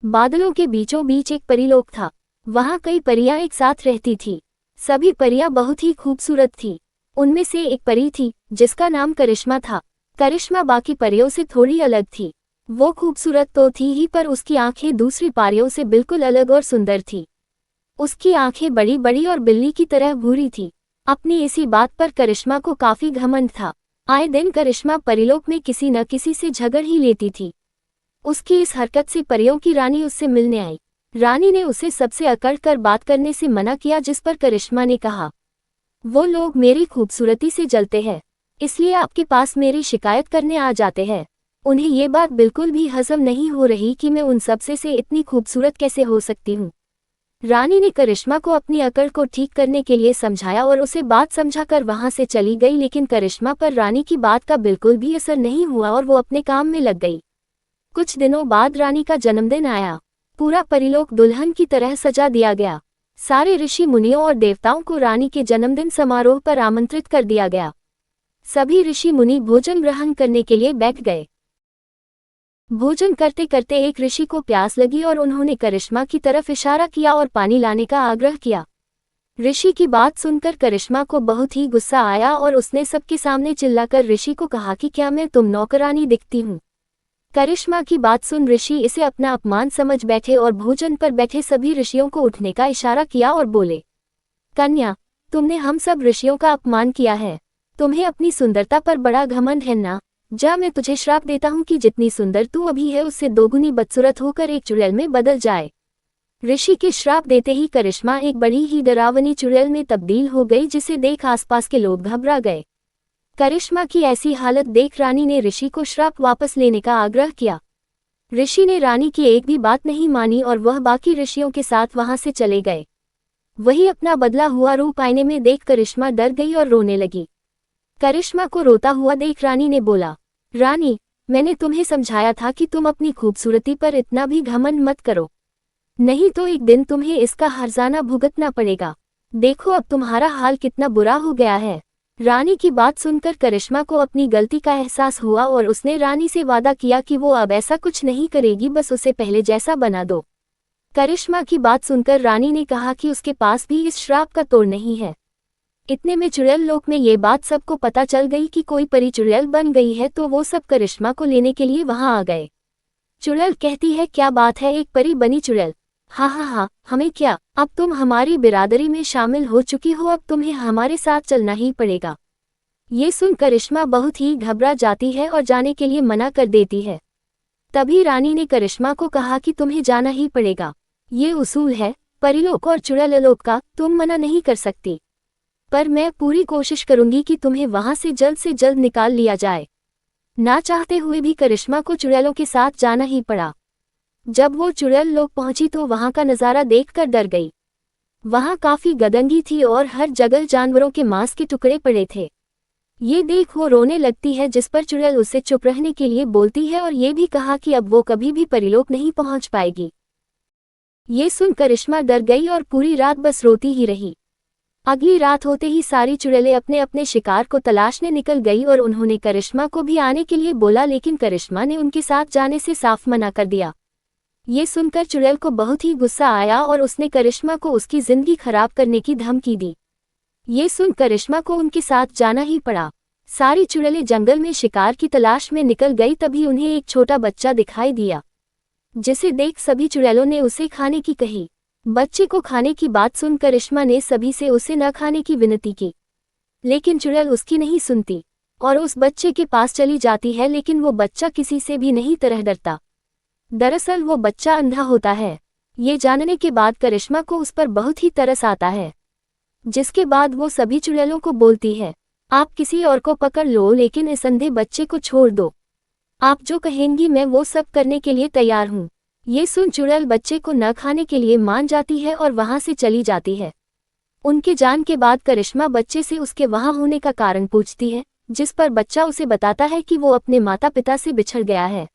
बादलों के बीचों बीच एक परीलोक था। वहाँ कई परियां एक साथ रहती थी। सभी परियां बहुत ही खूबसूरत थी। उनमें से एक परी थी जिसका नाम करिश्मा था। करिश्मा बाकी परियों से थोड़ी अलग थी। वो खूबसूरत तो थी ही, पर उसकी आंखें दूसरी परियों से बिल्कुल अलग और सुंदर थी। उसकी आंखें बड़ी बड़ी और बिल्ली की तरह भूरी थी। अपनी इसी बात पर करिश्मा को काफी घमंड था। आए दिन करिश्मा परिलोक में किसी न किसी से झगड़ ही लेती थी। उसकी इस हरकत से परियों की रानी उससे मिलने आई। रानी ने उसे सबसे अकड़ कर बात करने से मना किया, जिस पर करिश्मा ने कहा, वो लोग मेरी खूबसूरती से जलते हैं, इसलिए आपके पास मेरी शिकायत करने आ जाते हैं। उन्हें ये बात बिल्कुल भी हजम नहीं हो रही कि मैं उन सबसे से इतनी खूबसूरत कैसे हो सकती हूँ। रानी ने करिश्मा को अपनी अकड़ को ठीक करने के लिए समझाया और उसे बात समझाकर वहां से चली गई, लेकिन करिश्मा पर रानी की बात का बिल्कुल भी असर नहीं हुआ और वो अपने काम में लग गई। कुछ दिनों बाद रानी का जन्मदिन आया। पूरा परिलोक दुल्हन की तरह सजा दिया गया। सारे ऋषि मुनियों और देवताओं को रानी के जन्मदिन समारोह पर आमंत्रित कर दिया गया। सभी ऋषि मुनि भोजन ग्रहण करने के लिए बैठ गए। भोजन करते करते एक ऋषि को प्यास लगी और उन्होंने करिश्मा की तरफ इशारा किया और पानी लाने का आग्रह किया। ऋषि की बात सुनकर करिश्मा को बहुत ही गुस्सा आया और उसने सबके सामने चिल्लाकर ऋषि को कहा कि क्या मैं तुम नौकरानी दिखती हूँ। करिश्मा की बात सुन ऋषि इसे अपना अपमान समझ बैठे और भोजन पर बैठे सभी ऋषियों को उठने का इशारा किया और बोले, कन्या, तुमने हम सब ऋषियों का अपमान किया है। तुम्हें अपनी सुंदरता पर बड़ा घमंड है ना। जा, मैं तुझे श्राप देता हूँ कि जितनी सुंदर तू अभी है उससे दोगुनी बदसूरत होकर एक चुड़ैल में बदल जाए। ऋषि के श्राप देते ही करिश्मा एक बड़ी ही डरावनी चुड़ैल में तब्दील हो गई, जिसे देख आसपास के लोग घबरा गए। करिश्मा की ऐसी हालत देख रानी ने ऋषि को श्राप वापस लेने का आग्रह किया। ऋषि ने रानी की एक भी बात नहीं मानी और वह बाकी ऋषियों के साथ वहां से चले गए। वही अपना बदला हुआ रूप आईने में देख करिश्मा डर गई और रोने लगी। करिश्मा को रोता हुआ देख रानी ने बोला, रानी, मैंने तुम्हें समझाया था कि तुम अपनी खूबसूरती पर इतना भी घमंड मत करो, नहीं तो एक दिन तुम्हें इसका हर्जाना भुगतना पड़ेगा। देखो अब तुम्हारा हाल कितना बुरा हो गया है। रानी की बात सुनकर करिश्मा को अपनी गलती का एहसास हुआ और उसने रानी से वादा किया कि वो अब ऐसा कुछ नहीं करेगी, बस उसे पहले जैसा बना दो। करिश्मा की बात सुनकर रानी ने कहा कि उसके पास भी इस श्राप का तोड़ नहीं है। इतने में चुड़ैल लोक में ये बात सबको पता चल गई कि कोई परी चुड़ैल बन गई है, तो वो सब करिश्मा को लेने के लिए वहां आ गए। चुड़ैल कहती है, क्या बात है, एक परी बनी चुड़ैल। हाँ हाँ हाँ, हमें क्या, अब तुम हमारी बिरादरी में शामिल हो चुकी हो, अब तुम्हें हमारे साथ चलना ही पड़ेगा। ये सुन करिश्मा बहुत ही घबरा जाती है और जाने के लिए मना कर देती है। तभी रानी ने करिश्मा को कहा कि तुम्हें जाना ही पड़ेगा। ये उसूल है परिलोक और चुड़ैलोक का, तुम मना नहीं कर सकती। पर मैं पूरी कोशिश करूंगी कि तुम्हें वहां से जल्द निकाल लिया जाए। ना चाहते हुए भी करिश्मा को चुड़ैलों के साथ जाना ही पड़ा। जब वो चुड़ैल लोक पहुंची तो वहां का नजारा देखकर डर गई। वहां काफी गदंगी थी और हर जगह जानवरों के मांस के टुकड़े पड़े थे। ये देख वो रोने लगती है, जिस पर चुड़ैल उससे चुप रहने के लिए बोलती है और ये भी कहा कि अब वो कभी भी परिलोक नहीं पहुंच पाएगी। ये सुन करिश्मा डर गई और पूरी रात बस रोती ही रही। अगली रात होते ही सारी चुड़ैलें अपने अपने शिकार को तलाशने निकल गई और उन्होंने करिश्मा को भी आने के लिए बोला, लेकिन करिश्मा ने उनके साथ जाने से साफ मना कर दिया। ये सुनकर चुड़ैल को बहुत ही गुस्सा आया और उसने करिश्मा को उसकी जिंदगी खराब करने की धमकी दी। ये सुन करिश्मा को उनके साथ जाना ही पड़ा। सारी चुड़ैलें जंगल में शिकार की तलाश में निकल गई। तभी उन्हें एक छोटा बच्चा दिखाई दिया, जिसे देख सभी चुड़ैलों ने उसे खाने की कही। बच्चे को खाने की बात सुन करिश्मा ने सभी से उसे न खाने की विनती की, लेकिन चुड़ैल उसकी नहीं सुनती और उस बच्चे के पास चली जाती है, लेकिन वो बच्चा किसी से भी नहीं तरह डरता। दरअसल वो बच्चा अंधा होता है। ये जानने के बाद करिश्मा को उस पर बहुत ही तरस आता है, जिसके बाद वो सभी चुड़ैलों को बोलती है, आप किसी और को पकड़ लो, लेकिन इस अंधे बच्चे को छोड़ दो। आप जो कहेंगी मैं वो सब करने के लिए तैयार हूँ। ये सुन चुड़ैल बच्चे को न खाने के लिए मान जाती है और वहां से चली जाती है। उनके जान के बाद करिश्मा बच्चे से उसके वहां होने का कारण पूछती है, जिस पर बच्चा उसे बताता है कि वो अपने माता पिता से बिछड़ गया है।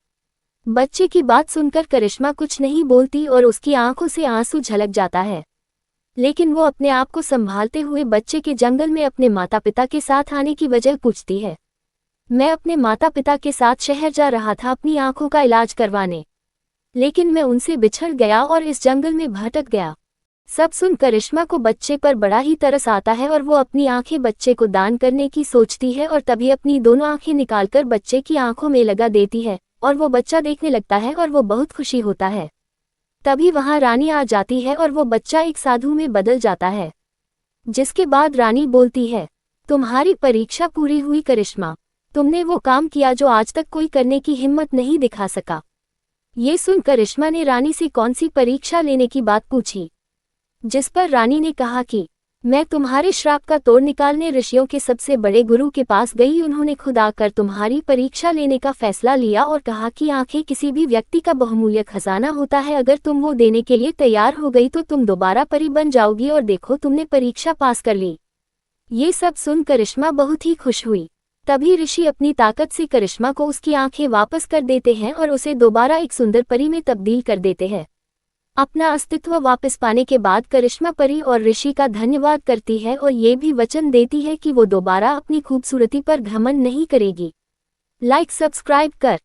बच्चे की बात सुनकर करिश्मा कुछ नहीं बोलती और उसकी आंखों से आंसू झलक जाता है, लेकिन वो अपने आप को संभालते हुए बच्चे के जंगल में अपने माता पिता के साथ आने की वजह पूछती है। मैं अपने माता पिता के साथ शहर जा रहा था अपनी आंखों का इलाज करवाने। लेकिन मैं उनसे बिछड़ गया और इस जंगल में भटक गया। सब सुन करिश्मा को बच्चे पर बड़ा ही तरस आता है और वो अपनी आंखें बच्चे को दान करने की सोचती है और तभी अपनी दोनों आंखें निकालकर बच्चे की आंखों में लगा देती है और वो बच्चा देखने लगता है और वो बहुत खुशी होता है। तभी वहां रानी आ जाती है और वो बच्चा एक साधु में बदल जाता है। जिसके बाद रानी बोलती है, तुम्हारी परीक्षा पूरी हुई करिश्मा, तुमने वो काम किया जो आज तक कोई करने की हिम्मत नहीं दिखा सका। ये सुन करिश्मा ने रानी से कौन सी परीक्षा लेने की बात पूछी, जिस पर रानी ने कहा कि मैं तुम्हारे श्राप का तोड़ निकालने ऋषियों के सबसे बड़े गुरु के पास गई। उन्होंने खुद आकर तुम्हारी परीक्षा लेने का फैसला लिया और कहा कि आंखें किसी भी व्यक्ति का बहुमूल्य खजाना होता है, अगर तुम वो देने के लिए तैयार हो गई तो तुम दोबारा परी बन जाओगी और देखो तुमने परीक्षा पास कर ली। ये सब सुन करिश्मा बहुत ही खुश हुई। तभी ऋषि अपनी ताकत से करिश्मा को उसकी आंखें वापस कर देते हैं और उसे दोबारा एक सुंदर परी में तब्दील कर देते हैं। अपना अस्तित्व वापस पाने के बाद करिश्मा परी और ऋषि का धन्यवाद करती है और ये भी वचन देती है कि वो दोबारा अपनी खूबसूरती पर घमंड नहीं करेगी। लाइक सब्सक्राइब कर।